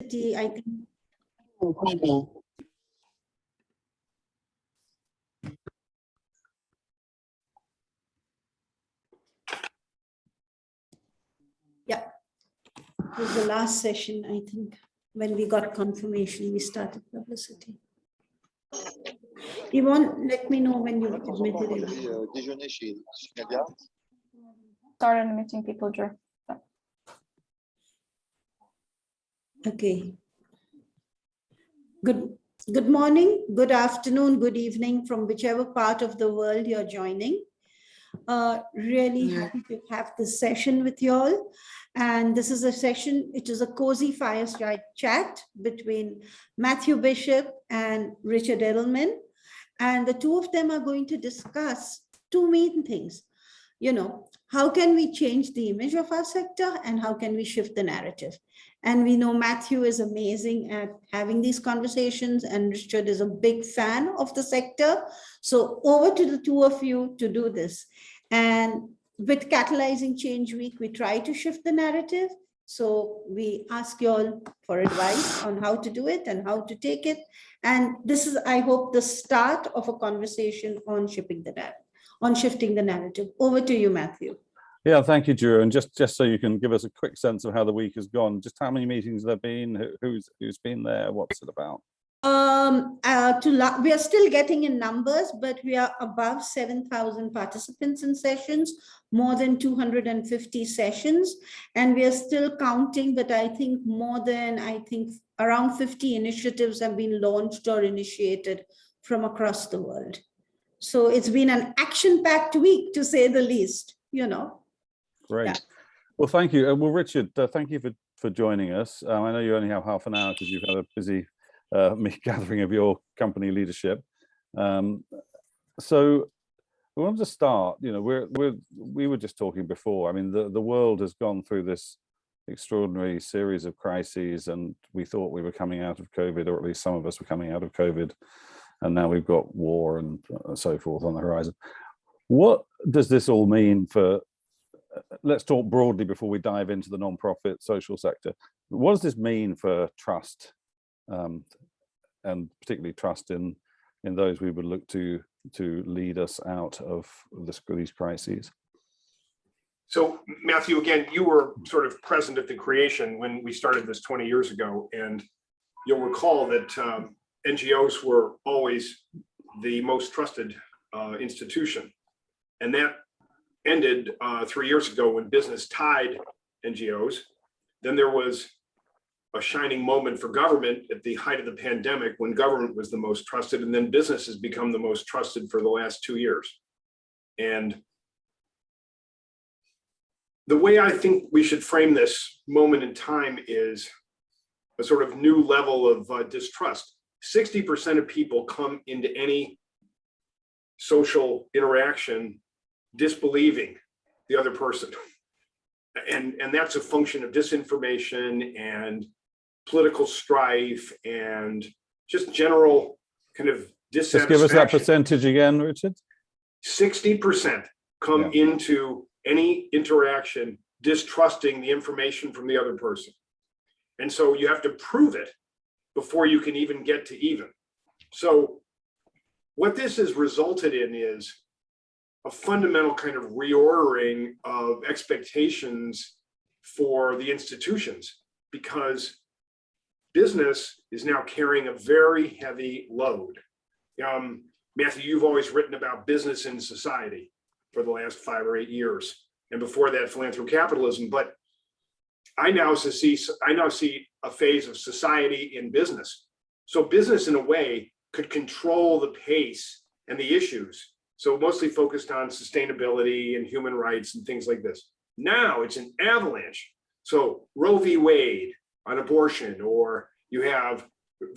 I think. Yeah, it was the last session, I think, when we got confirmation, we started publicity. Yvonne, let me know when you've admitted it. Started admitting people, Drew. Okay. Good morning, good afternoon, good evening from whichever part of the world you're joining. Really happy to have this session with you all. And this is a session, it is a cozy fireside chat between Matthew Bishop and Richard Edelman. And the two of them are going to discuss two main things. You know, how can we change the image of our sector and how can we shift the narrative? And we know Matthew is amazing at having these conversations and Richard is a big fan of the sector. So over to the two of you to do this. And with Catalyzing Change Week, we try to shift the narrative. So we ask you all for advice on how to do it and how to take it. And this is, I hope, the start of a conversation on shifting the narrative. Over to you, Matthew. Yeah, thank you, Drew. And just so you can give us a quick sense of how the week has gone, just how many meetings there have been, who's been there, what's it about? We are still getting in numbers, but we are above 7,000 participants in sessions, more than 250 sessions, and we are still counting, but I think around 50 initiatives have been launched or initiated from across the world. So it's been an action-packed week, to say the least, you know. Great. Yeah. Well, thank you. Well, Richard, thank you for joining us. I know you only have half an hour because you've had a busy gathering of your company leadership. So we wanted to start, you know, we were just talking before. I mean, the world has gone through this extraordinary series of crises, and we thought we were coming out of COVID, or at least some of us were coming out of COVID. And now we've got war and so forth on the horizon. What does this all mean for, let's talk broadly before we dive into the non-profit social sector. What does this mean for trust, and particularly trust in those we would look to lead us out of these crises? So Matthew, again, you were sort of present at the creation when we started this 20 years ago, and you'll recall that NGOs were always the most trusted institution. And that ended 3 years ago when business tied NGOs. Then there was a shining moment for government at the height of the pandemic when government was the most trusted, and then business has become the most trusted for the last 2 years. And the way I think we should frame this moment in time is a sort of new level of distrust. 60% of people come into any social interaction disbelieving the other person. And that's a function of disinformation and political strife and just general kind of dissatisfaction. Just give us that percentage again, Richard. 60% come into any interaction distrusting the information from the other person. And so you have to prove it before you can even get to even. So what this has resulted in is a fundamental kind of reordering of expectations for the institutions, because business is now carrying a very heavy load. Matthew, you've always written about business in society for the last 5 or 8 years, and before that, philanthrocapitalism. But I now see a phase of society in business. So business, in a way, could control the pace and the issues. So mostly focused on sustainability and human rights and things like this. Now it's an avalanche. So Roe v. Wade on abortion, or you have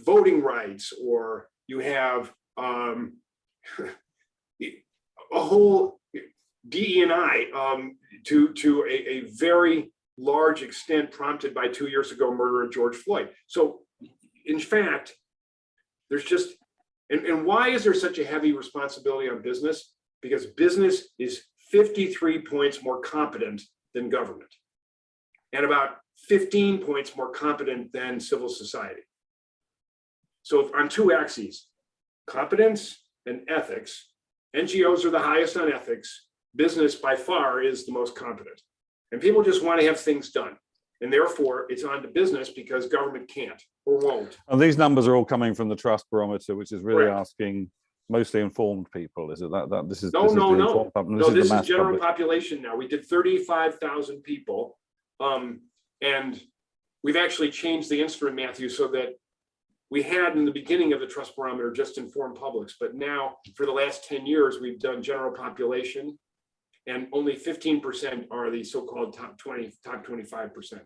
voting rights, or you have a whole DE&I to a very large extent prompted by 2 years ago murder of George Floyd. So in fact, there's just, and why is there such a heavy responsibility on business? Because business is 53 points more competent than government, and about 15 points more competent than civil society. So on two axes, competence and ethics, NGOs are the highest on ethics. Business by far is the most competent. And people just want to have things done. And therefore, it's on to business because government can't or won't. And these numbers are all coming from the Trust Barometer, which is really Correct. asking mostly informed people. Is it that this is No, this is no, the no. informed public, No, this the is general public. population now. We did 35,000 people. And we've actually changed the instrument, Matthew, so that we had in the beginning of the Trust Barometer just informed publics, but now for the last 10 years, we've done general population, and only 15% are the so-called top 20, top 25%.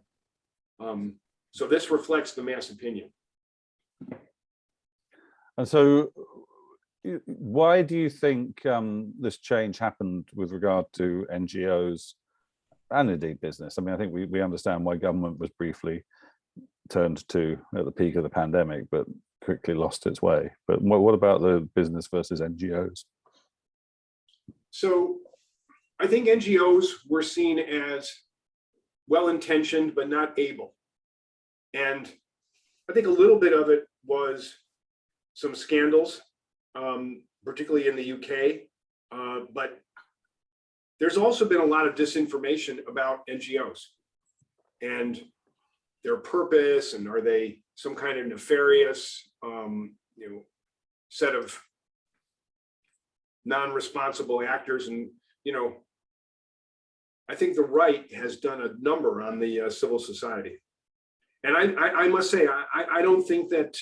So this reflects the mass opinion. And so why do you think this change happened with regard to NGOs and indeed business? I mean, I think we understand why government was briefly turned to at the peak of the pandemic, but quickly lost its way. But what about the business versus NGOs? So I think NGOs were seen as well-intentioned, but not able. And I think a little bit of it was some scandals, particularly in the UK. But there's also been a lot of disinformation about NGOs and their purpose, and are they some kind of nefarious, set of non-responsible actors. And, I think the right has done a number on the civil society. And I must say, I don't think that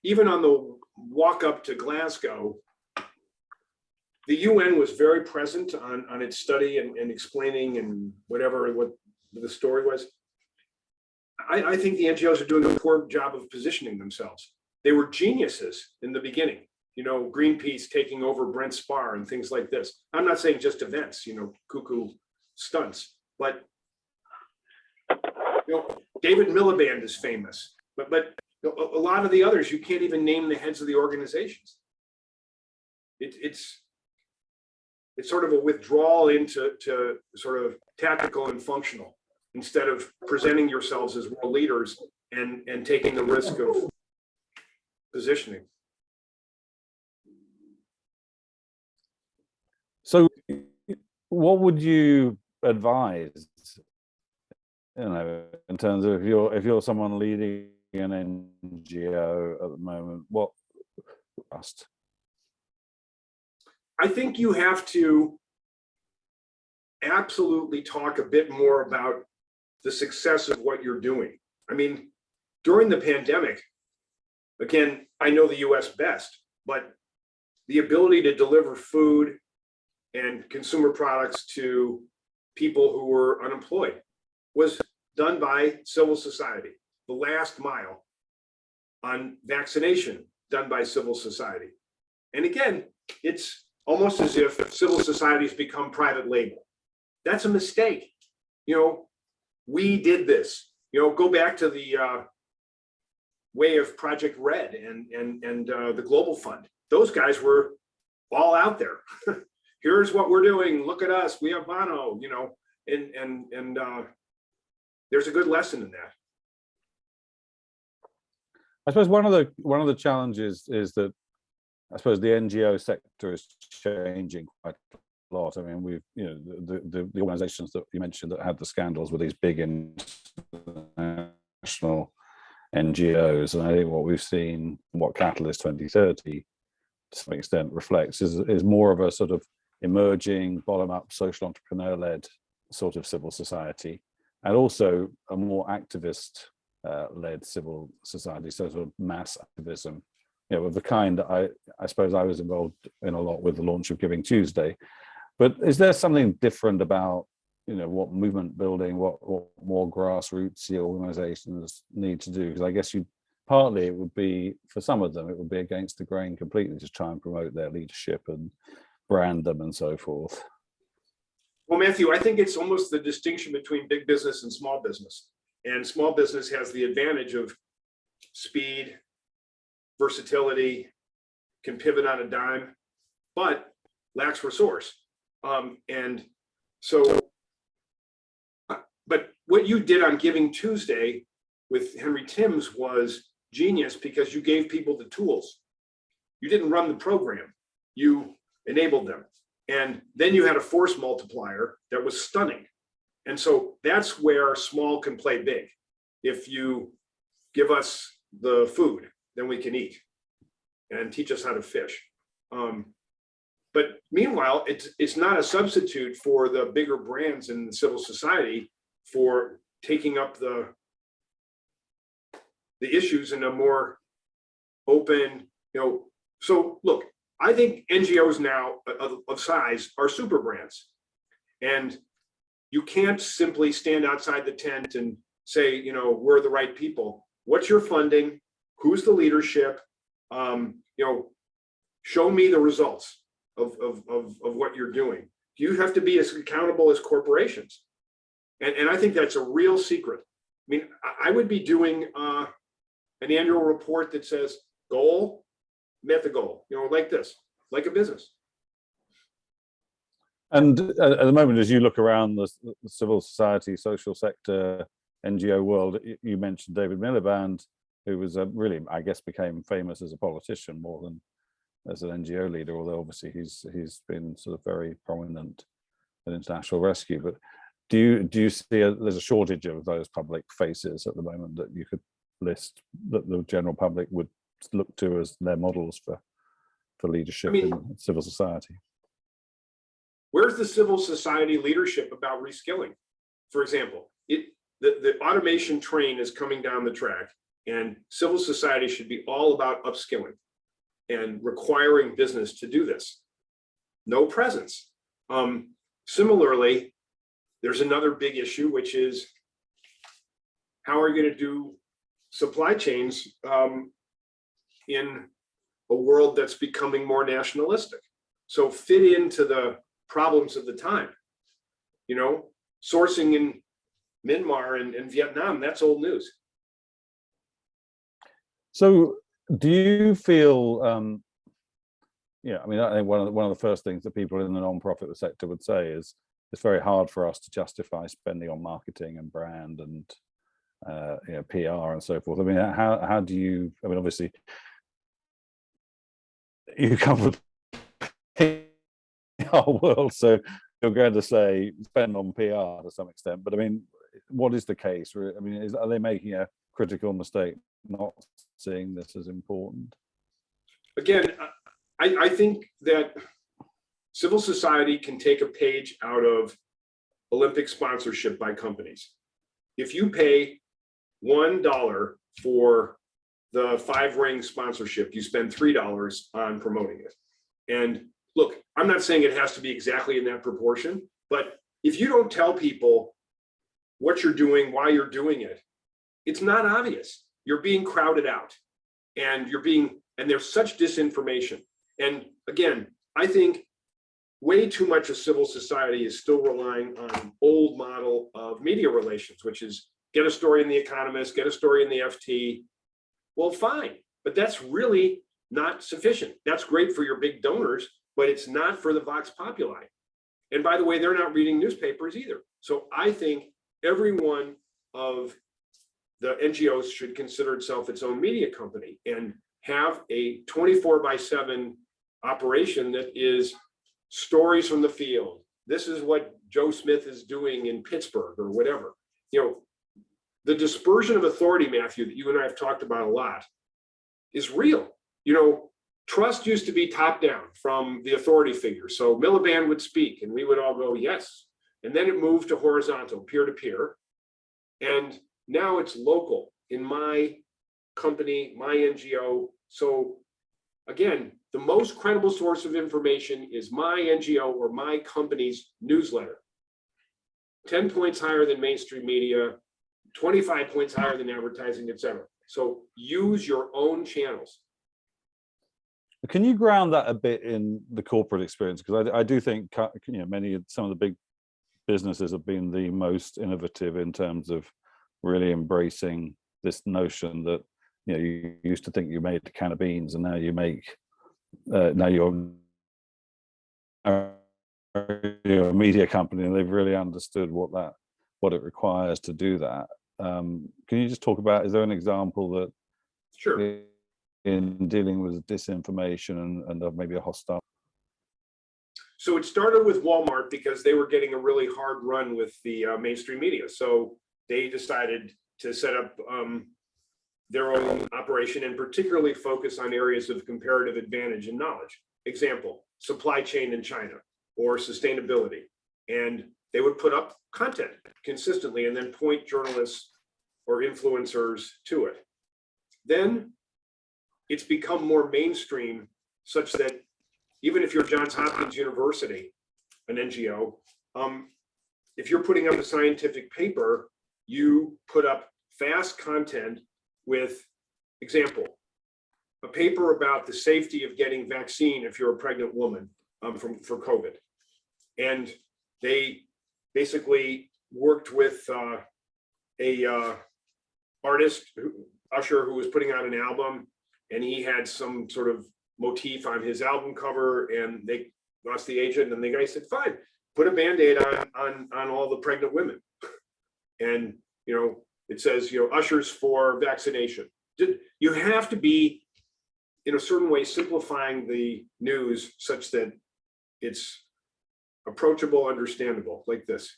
even on the walk up to Glasgow, the UN was very present on its study and explaining and what the story was. I think the NGOs are doing a poor job of positioning themselves. They were geniuses in the beginning, Greenpeace taking over Brent Spar and things like this. I'm not saying just events, cuckoo stunts, but David Miliband is famous, but a lot of the others, you can't even name the heads of the organizations. It's sort of a withdrawal into sort of tactical and functional, instead of presenting yourselves as world leaders and taking the risk of positioning. So what would you advise, in terms of if you're someone leading an NGO at the moment, what must? I think you have to absolutely talk a bit more about the success of what you're doing. I mean, during the pandemic, again, I know the US best, but the ability to deliver food and consumer products to people who were unemployed was done by civil society. The last mile on vaccination done by civil society. And again, it's almost as if civil societies become private label. That's a mistake. We did this. Go back to the way of Project Red and the Global Fund. Those guys were all out there. Here's what we're doing. Look at us. We have Bono. And there's a good lesson in that. I suppose one of the challenges is that I suppose the NGO sector is changing quite a lot. I mean, we've the organizations that you mentioned that had the scandals were these big international NGOs, and I think what we've seen, what Catalyst 2030 to some extent reflects, is more of a sort of emerging bottom-up social entrepreneur-led sort of civil society, and also a more activist led civil society, so sort of mass activism, of the kind that I suppose I was involved in a lot with the launch of Giving Tuesday. But is there something different about what movement building, what more grassroots organizations need to do? Because I guess partly it would be, for some of them, it would be against the grain completely to try and promote their leadership and brand them and so forth. Well, Matthew, I think it's almost the distinction between big business and small business. And small business has the advantage of speed, versatility, can pivot on a dime, but lacks resource. And so, but what you did on Giving Tuesday with Henry Timms was genius because you gave people the tools. You didn't run the program, you enabled them. And then you had a force multiplier that was stunning. And so that's where small can play big. If you give us the food, then we can eat and teach us how to fish. But meanwhile, it's not a substitute for the bigger brands in civil society for taking up the issues in a more open, so look, I think NGOs now of size are super brands. And you can't simply stand outside the tent and say, we're the right people. What's your funding? Who's the leadership? Show me the results of what you're doing. You have to be as accountable as corporations. And I think that's a real secret. I mean, I would be doing an annual report that says goal, met the goal, like this, like a business. And at the moment, as you look around the civil society, social sector, NGO world, you mentioned David Miliband, who was really, I guess, became famous as a politician more than as an NGO leader, although obviously he's been sort of very prominent in international rescue. But do you see there's a shortage of those public faces at the moment that you could list that the general public would look to as their models for leadership in civil society? Where's the civil society leadership about reskilling? For example, the automation train is coming down the track, and civil society should be all about upskilling and requiring business to do this. No presence. Similarly, there's another big issue, which is how are you going to do supply chains in a world that's becoming more nationalistic? So fit into the problems of the time. Sourcing in Myanmar and Vietnam, that's old news. So do you feel, I think one of the first things that people in the non-profit sector would say is it's very hard for us to justify spending on marketing and brand and PR and so forth. I mean, how do you, obviously you come from our world, so you're going to say spend on PR to some extent, but I mean, what is the case? I mean, are they making a critical mistake not seeing this as important? Again, I think that civil society can take a page out of Olympic sponsorship by companies. If you pay $1 for the 5-ring sponsorship, you spend $3 on promoting it. And look, I'm not saying it has to be exactly in that proportion, but if you don't tell people what you're doing, why you're doing it, it's not obvious. You're being crowded out, and there's such disinformation. And again, I think way too much of civil society is still relying on old model of media relations, which is get a story in The Economist, get a story in the FT. Well, fine, but that's really not sufficient. That's great for your big donors, but it's not for the Vox Populi. And by the way, they're not reading newspapers either. So I think every one of the NGOs should consider itself its own media company and have a 24/7 operation that is stories from the field. This is what Joe Smith is doing in Pittsburgh or whatever. The dispersion of authority, Matthew, that you and I have talked about a lot, is real. Trust used to be top down from the authority figure. So Miliband would speak and we would all go, yes. And then it moved to horizontal, peer to peer. And now it's local in my company, my NGO. So again, the most credible source of information is my NGO or my company's newsletter. 10 points higher than mainstream media, 25 points higher than advertising, et cetera. So use your own channels. Can you ground that a bit in the corporate experience? Because I do think some of the big businesses have been the most innovative in terms of really embracing this notion that you used to think you made a can of beans, and now you make now you're a media company, and they've really understood what that what it requires to do that. Can you just talk about, is there an example that Sure. in dealing with disinformation and maybe a hostile? So it started with Walmart because they were getting a really hard run with the mainstream media. So they decided to set up their own operation and particularly focus on areas of comparative advantage and knowledge. Example, supply chain in China or sustainability. And they would put up content consistently and then point journalists or influencers to it. Then it's become more mainstream such that even if you're Johns Hopkins University, an NGO, if you're putting up a scientific paper, you put up fast content with, example, a paper about the safety of getting vaccine if you're a pregnant woman for COVID. And they basically worked with a artist, Usher, who was putting out an album, and he had some sort of motif on his album cover, and they lost the agent, and the guy said, fine, put a Band-Aid on all the pregnant women. And, you know, it says, you know, Ushers for vaccination. You have to be, in a certain way, simplifying the news such that it's approachable, understandable, like this.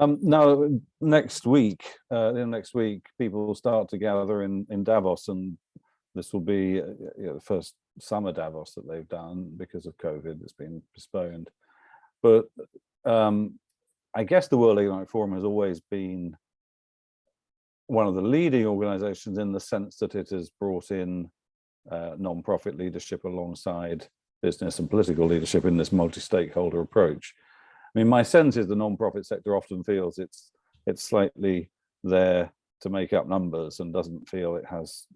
Now, next week, people will start to gather in Davos, and this will be the first summer Davos that they've done because of COVID. It's been postponed. But I guess the World Economic Forum has always been one of the leading organizations in the sense that it has brought in non-profit leadership alongside business and political leadership in this multi-stakeholder approach. I mean, my sense is the non-profit sector often feels it's slightly there to make up numbers and doesn't feel it has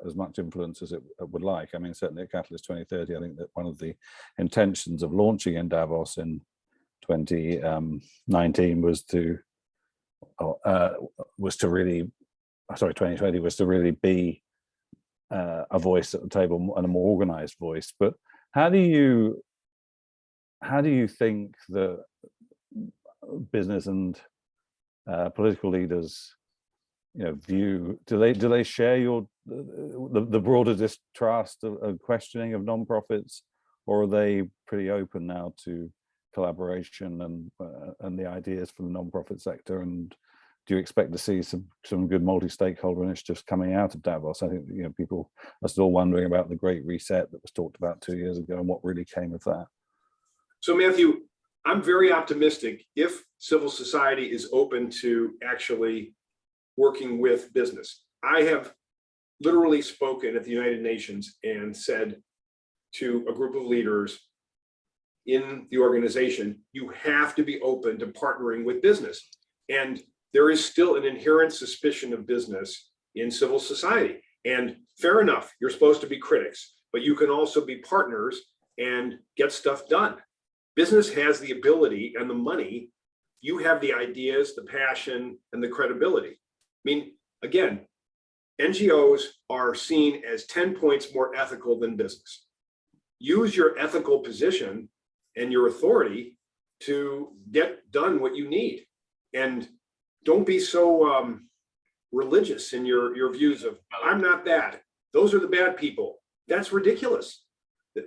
as much influence as it would like. I mean, certainly at Catalyst 2030, I think that one of the intentions of launching in Davos in 2019 was to really, sorry, 2020 was to really be a voice at the table and a more organized voice. But how do you think that business and political leaders, view? Do they share the broader distrust and questioning of non-profits, or are they pretty open now to collaboration and the ideas from the non-profit sector? And do you expect to see some good multi-stakeholder initiatives coming out of Davos? I think people are still wondering about the Great Reset that was talked about 2 years ago and what really came of that. So Matthew, I'm very optimistic if civil society is open to actually working with business. I have literally spoken at the United Nations and said to a group of leaders in the organization, you have to be open to partnering with business. And there is still an inherent suspicion of business in civil society. And fair enough, you're supposed to be critics, but you can also be partners and get stuff done. Business has the ability and the money. You have the ideas, the passion, and the credibility. I mean, again, NGOs are seen as 10 points more ethical than business. Use your ethical position and your authority to get done what you need. And don't be so religious in your views of, I'm not bad. Those are the bad people. That's ridiculous.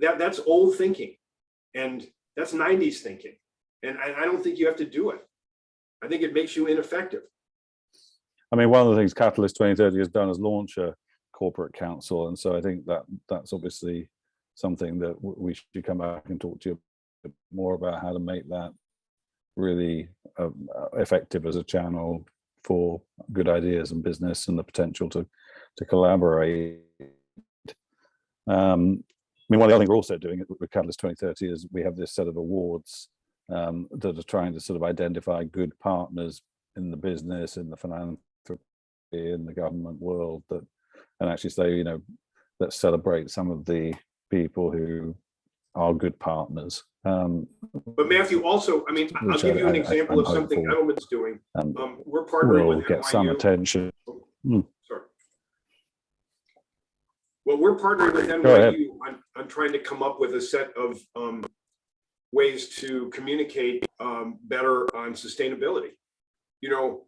That's old thinking. And that's 90s thinking. And I don't think you have to do it. I think it makes you ineffective. I mean, one of the things Catalyst 2030 has done is launch a corporate council. And so I think that's obviously something that we should come back and talk to you more about, how to make that really effective as a channel for good ideas and business and the potential to collaborate. I mean, one of the other things we're also doing with Catalyst 2030 is we have this set of awards that are trying to sort of identify good partners in the business, in the philanthropy, in the government world, and actually say, let's celebrate some of the people who are good partners. But Matthew, also, I mean, I'll give you an example of something Edelman's doing. We're partnering with NYU. Get some attention. Sorry. Well, we're partnering with NYU on trying to come up with a set of ways to communicate better on sustainability. You know,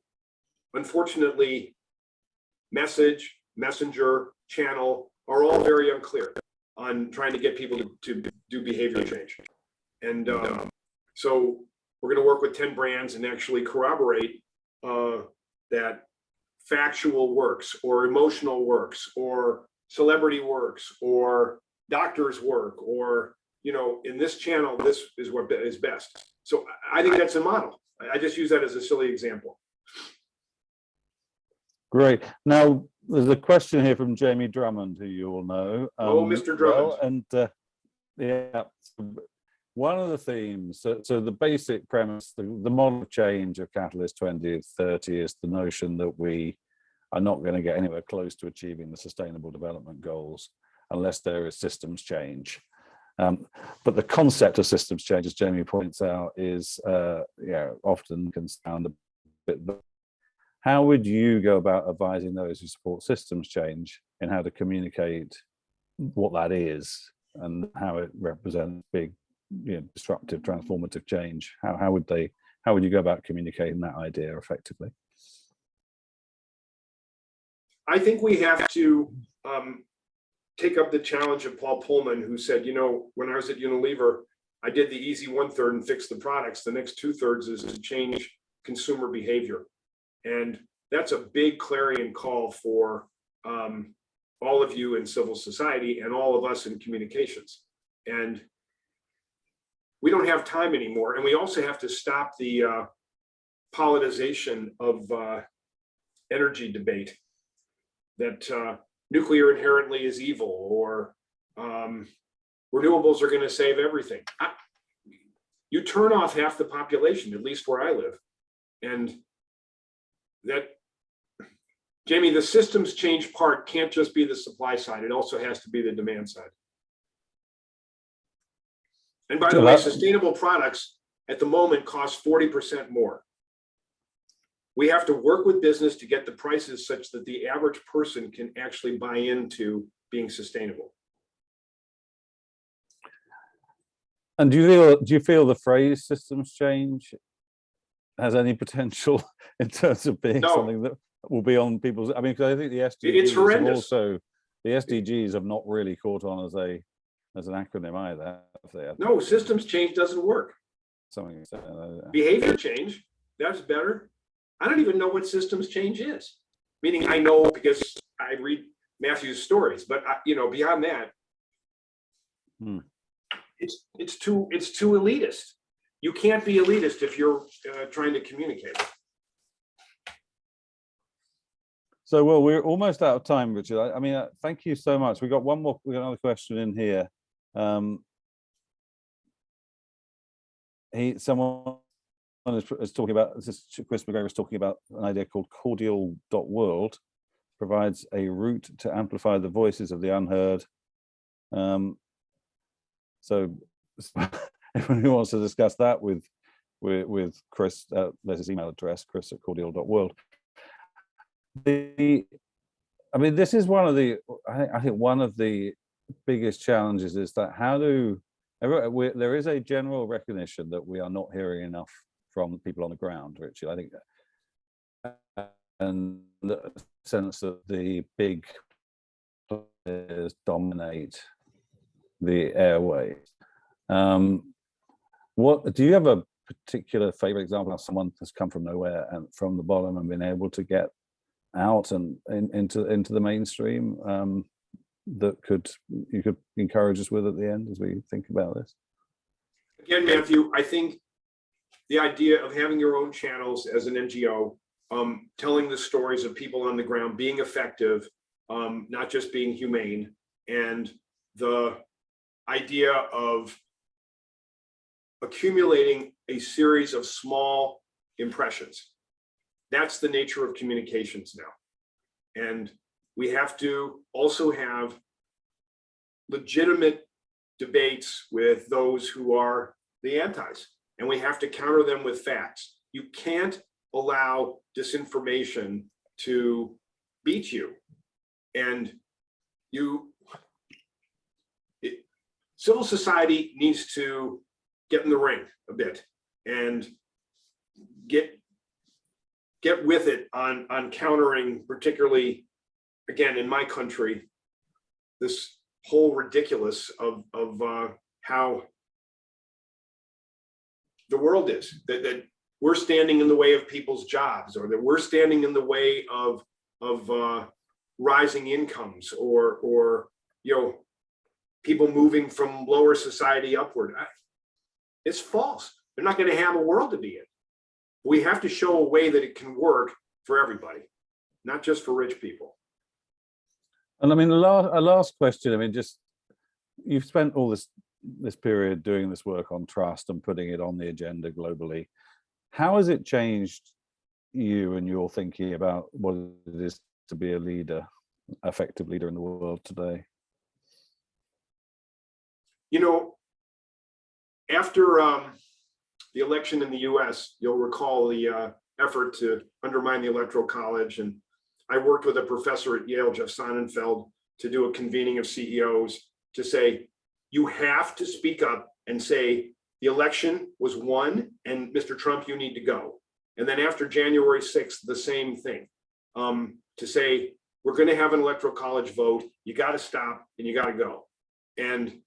unfortunately, message, messenger, channel are all very unclear on trying to get people to do behavior change. And so we're going to work with 10 brands and actually corroborate that factual works or emotional works or celebrity works or doctors work, or, you know, in this channel, this is what is best. So I think that's a model. I just use that as a silly example. Great. Now, there's a question here from Jamie Drummond, who you all know. Oh, Mr. Drummond. Well, and yeah, one of the themes, so the basic premise, the model of change of Catalyst 2030 is the notion that we are not going to get anywhere close to achieving the Sustainable Development Goals unless there is systems change. But the concept of systems change, as Jamie points out, is often can sound a bit. How would you go about advising those who support systems change in how to communicate what that is and how it represents big, disruptive, transformative change? How would you go about communicating that idea effectively? I think we have to take up the challenge of Paul Pullman, who said, you know, when I was at Unilever, I did the easy 1/3 and fixed the products. The next 2/3 is to change consumer behavior. And that's a big clarion call for all of you in civil society and all of us in communications. And we don't have time anymore. And we also have to stop the politicization of energy debate, that nuclear inherently is evil, or renewables are going to save everything. You turn off half the population, at least where I live. And that, Jamie, the systems change part can't just be the supply side. It also has to be the demand side. And by the way, sustainable products at the moment cost 40% more. We have to work with business to get the prices such that the average person can actually buy into being sustainable. And do you feel the phrase systems change has any potential in terms of being something that will be on people's? I mean, because I think the SDGs the SDGs have not really caught on as an acronym either. No, systems change doesn't work. Something behavior change, that's better. I don't even know what systems change is. Meaning I know because I read Matthew's stories, but beyond that, it's too elitist. You can't be elitist if you're trying to communicate. So, well, we're almost out of time, Richard. I mean, thank you so much. We got another question in here. Someone is talking about, Chris McGregor is talking about an idea called Cordial.World, provides a route to amplify the voices of the unheard. So anyone who wants to discuss that with Chris, there's his email address, chris@cordial.world. I mean, this is one of the, I think one of the biggest challenges is that there is a general recognition that we are not hearing enough from people on the ground, Richard. I think, and the sense that the big players dominate the airways. What do you have a particular favorite example of someone has come from nowhere and from the bottom and been able to get out and into the mainstream that you could encourage us with at the end as we think about this? Again, Matthew, I think the idea of having your own channels as an NGO, telling the stories of people on the ground, being effective, not just being humane, and the idea of accumulating a series of small impressions. That's the nature of communications now. And we have to also have legitimate debates with those who are the antis, and we have to counter them with facts. You can't allow disinformation to beat you. And civil society needs to get in the ring a bit and get with it on countering, particularly, again, in my country, this whole ridiculous of how the world is, that we're standing in the way of people's jobs, or that we're standing in the way of rising incomes, or people moving from lower society upward. It's false. They're not going to have a world to be in. We have to show a way that it can work for everybody, not just for rich people. And I mean, a last question. I mean, just you've spent all this period doing this work on trust and putting it on the agenda globally. How has it changed you and your thinking about what it is to be a leader, effective leader in the world today? After the election in the US, you'll recall the effort to undermine the Electoral College. And I worked with a professor at Yale, Jeff Sonnenfeld, to do a convening of CEOs to say, you have to speak up and say, the election was won, and Mr. Trump, you need to go. And then after January 6th, the same thing, to say, we're going to have an Electoral College vote. You got to stop and you got to go. And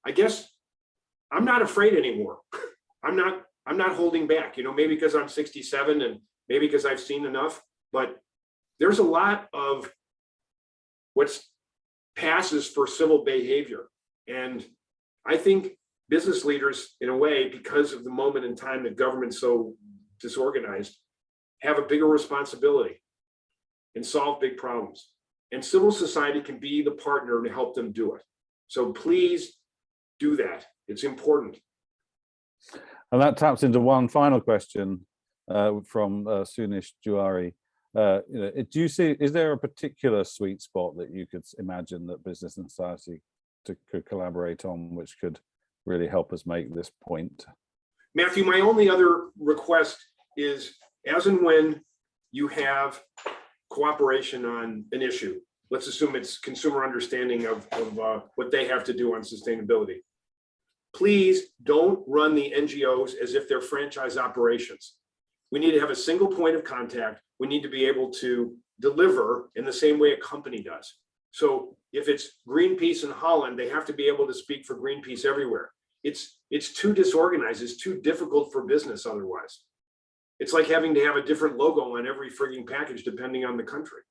I guess I'm not afraid anymore. I'm not holding back, maybe because I'm 67 and maybe because I've seen enough, but there's a lot of what passes for civil behavior. And I think business leaders, in a way, because of the moment in time that government's so disorganized, have a bigger responsibility and solve big problems. And civil society can be the partner to help them do it. So please do that. It's important. And that taps into one final question from Sunish Juari. Do you see, is there a particular sweet spot that you could imagine that business and society could collaborate on, which could really help us make this point? Matthew, my only other request is, as and when you have cooperation on an issue, let's assume it's consumer understanding of what they have to do on sustainability. Please don't run the NGOs as if they're franchise operations. We need to have a single point of contact. We need to be able to deliver in the same way a company does. So if it's Greenpeace in Holland, they have to be able to speak for Greenpeace everywhere. It's too disorganized. It's too difficult for business otherwise. It's like having to have a different logo on every frigging package depending on the country.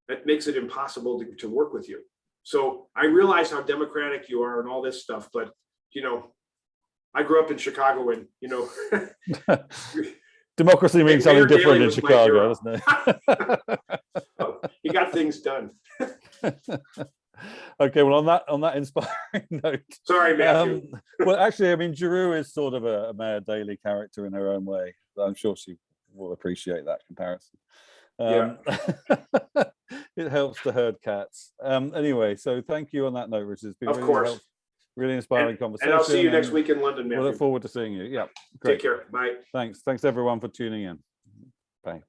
That makes it impossible to work with you. So I realize how democratic you are and all this stuff, but I grew up in Chicago, and democracy means something different in Chicago, doesn't it? So, he got things done. Okay, well, on that inspiring note. Sorry, Matthew. Well, actually, I mean, Giroux is sort of a Mayor Daley character in her own way. I'm sure she will appreciate that comparison. It helps to herd cats. Anyway, so thank you on that note, Richard. It's been of course. Really inspiring conversation. And I'll see you next week in London, Matthew. We'll look forward to seeing you. Yeah, great. Take care. Bye. Thanks everyone for tuning in. Bye.